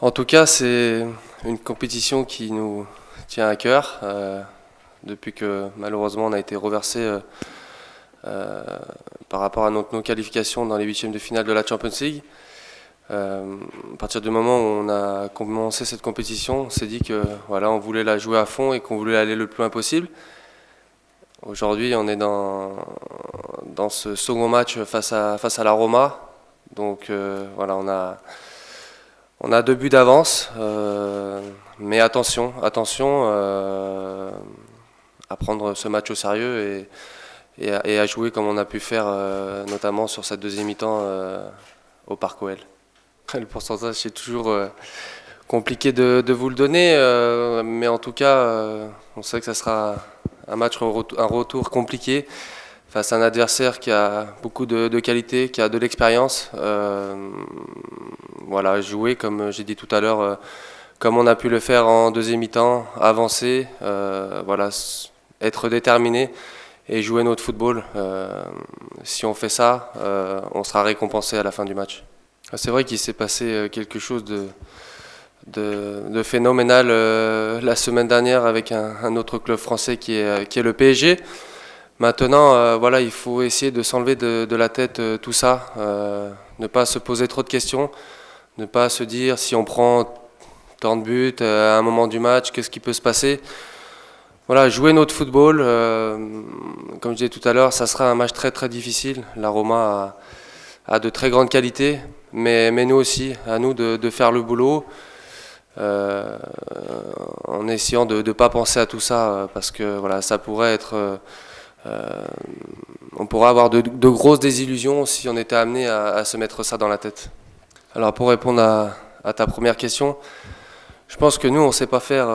En tout cas, c'est une compétition qui nous tient à cœur. Depuis que malheureusement on a été reversé euh, par rapport à nos qualifications dans les huitièmes de finale de la Champions League. À partir du moment où on a commencé cette compétition, on s'est dit que voilà, on voulait la jouer à fond et qu'on voulait aller le plus loin possible. Aujourd'hui, on est dans ce second match face à la Roma. Donc voilà, on a 2 buts d'avance, mais attention à prendre ce match au sérieux et à jouer comme on a pu faire notamment sur cette deuxième mi-temps au Parc OL. Le pourcentage c'est toujours compliqué de vous le donner, mais en tout cas on sait que ça sera un retour compliqué face à un adversaire qui a beaucoup de qualité, qui a de l'expérience. Voilà, jouer comme j'ai dit tout à l'heure, comme on a pu le faire en deuxième mi-temps, avancer, voilà, être déterminé et jouer notre football. Si on fait ça, on sera récompensé à la fin du match. C'est vrai qu'il s'est passé quelque chose de phénoménal la semaine dernière avec un autre club français qui est le PSG. Maintenant, voilà, il faut essayer de s'enlever de la tête tout ça, ne pas se poser trop de questions, ne pas se dire si on prend tant de buts à un moment du match, qu'est-ce qui peut se passer. Voilà, jouer notre football, comme je disais tout à l'heure, ça sera un match très très difficile. La Roma a de très grandes qualités, mais nous aussi, à nous de faire le boulot, en essayant de ne pas penser à tout ça, parce que voilà, ça pourrait être... on pourrait avoir de grosses désillusions si on était amené à se mettre ça dans la tête. Alors pour répondre à ta première question, je pense que nous on ne sait pas faire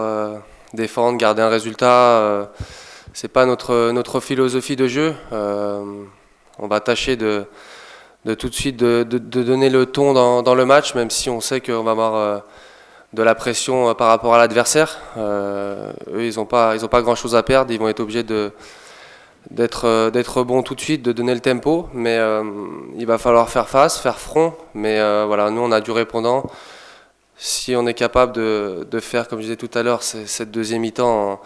défendre, garder un résultat. C'est pas notre philosophie de jeu. On va tâcher de tout de suite de donner le ton dans le match, même si on sait qu'on va avoir de la pression par rapport à l'adversaire. Eux ils n'ont pas grand chose à perdre, ils vont être obligés d'être bon tout de suite, de donner le tempo, mais il va falloir faire face, faire front. Mais voilà, nous on a du répondant. Si on est capable de faire, comme je disais tout à l'heure, cette deuxième mi-temps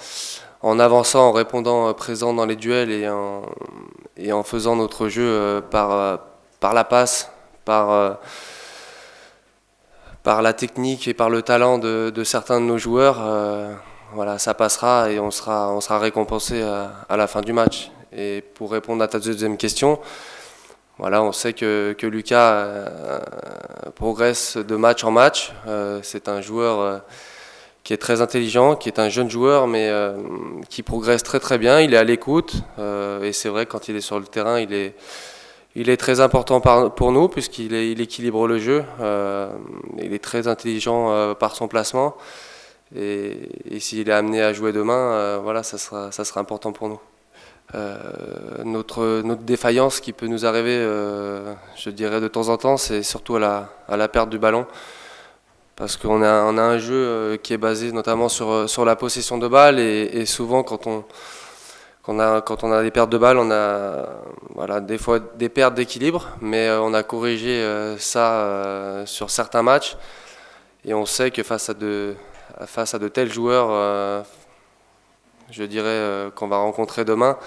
en avançant, en répondant présent dans les duels et en faisant notre jeu par la passe, par la technique et par le talent de certains de nos joueurs, voilà, ça passera et on sera récompensé à la fin du match. Et pour répondre à ta deuxième question, voilà, on sait que Lucas progresse de match en match. C'est un joueur qui est très intelligent, qui est un jeune joueur, mais qui progresse très très bien. Il est à l'écoute et c'est vrai quand il est sur le terrain, il est très important pour nous il équilibre le jeu. Il est très intelligent par son placement et s'il est amené à jouer demain, voilà, ça sera important pour nous. Notre défaillance qui peut nous arriver, je dirais de temps en temps, c'est surtout à la perte du ballon. Parce qu'on on a un jeu qui est basé notamment sur la possession de balle et souvent quand on a des pertes de balles, on a voilà, des fois des pertes d'équilibre, mais on a corrigé ça sur certains matchs et on sait que face à de tels joueurs, je dirais qu'on va rencontrer demain,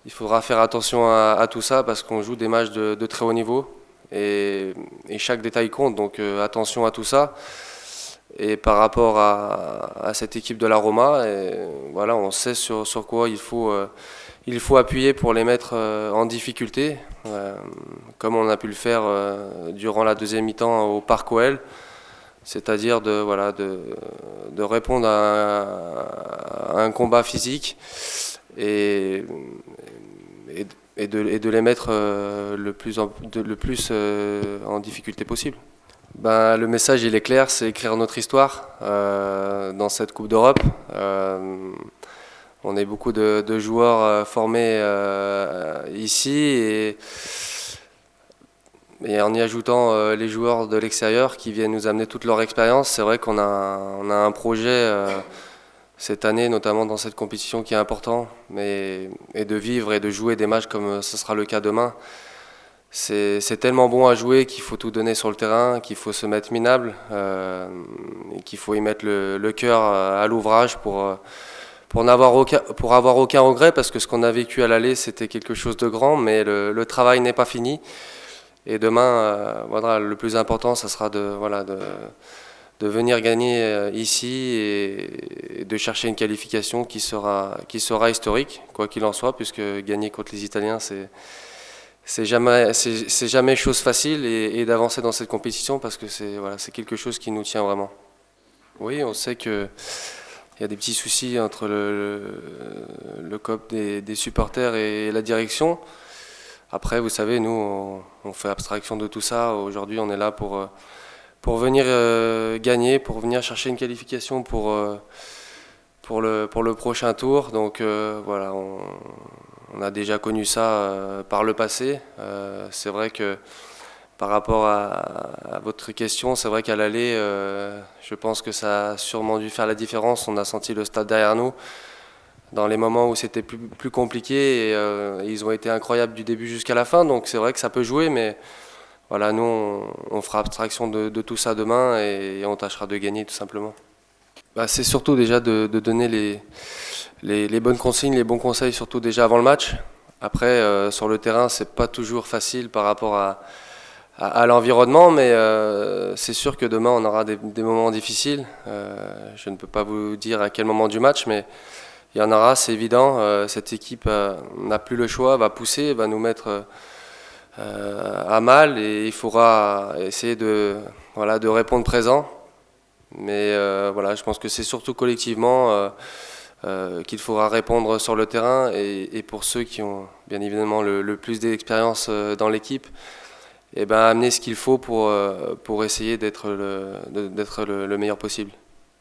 il faudra faire attention à tout ça parce qu'on joue des matchs de très haut niveau et chaque détail compte, donc attention à tout ça. Et par rapport à cette équipe de la Roma, voilà, on sait sur quoi il faut appuyer pour les mettre en difficulté, comme on a pu le faire durant la deuxième mi-temps au Parc OL, c'est-à-dire voilà, de répondre à un combat physique et, et de les mettre le plus en difficulté possible. Ben, le message il est clair, c'est écrire notre histoire dans cette Coupe d'Europe. On est beaucoup de joueurs formés ici et en y ajoutant les joueurs de l'extérieur qui viennent nous amener toute leur expérience, c'est vrai on a un projet cette année, notamment dans cette compétition qui est important, et de vivre et de jouer des matchs comme ce sera le cas demain. c'est tellement bon à jouer qu'il faut tout donner sur le terrain, qu'il faut se mettre minable, et qu'il faut y mettre le cœur à l'ouvrage pour avoir aucun regret, parce que ce qu'on a vécu à l'aller, c'était quelque chose de grand, mais le travail n'est pas fini. Et demain, voilà, le plus important, ça sera de venir gagner ici et de chercher une qualification qui sera historique, quoi qu'il en soit, puisque gagner contre les Italiens, c'est jamais chose facile, et d'avancer dans cette compétition, parce que c'est quelque chose qui nous tient vraiment. Oui, on sait que il y a des petits soucis entre le COP des supporters et la direction. Après, vous savez, nous, on fait abstraction de tout ça. Aujourd'hui, on est là pour venir gagner, pour venir chercher une qualification pour le prochain tour. Donc voilà, on a déjà connu ça par le passé. C'est vrai que par rapport à votre question, c'est vrai qu'à l'aller, je pense que ça a sûrement dû faire la différence. On a senti le stade derrière nous dans les moments où c'était plus compliqué, et ils ont été incroyables du début jusqu'à la fin. Donc c'est vrai que ça peut jouer, mais voilà, nous on fera abstraction de tout ça demain, et on tâchera de gagner tout simplement. Bah, c'est surtout déjà de donner les bonnes consignes, les bons conseils, surtout déjà avant le match. Après, sur le terrain, c'est pas toujours facile par rapport à l'environnement, mais c'est sûr que demain on aura des moments difficiles. Je ne peux pas vous dire à quel moment du match, mais il y en aura, c'est évident. Cette équipe n'a plus le choix, va pousser, va nous mettre à mal, et il faudra essayer de répondre présent. Mais voilà, je pense que c'est surtout collectivement qu'il faudra répondre sur le terrain, et pour ceux qui ont bien évidemment le plus d'expérience dans l'équipe, et ben amener ce qu'il faut pour essayer d'être le meilleur possible.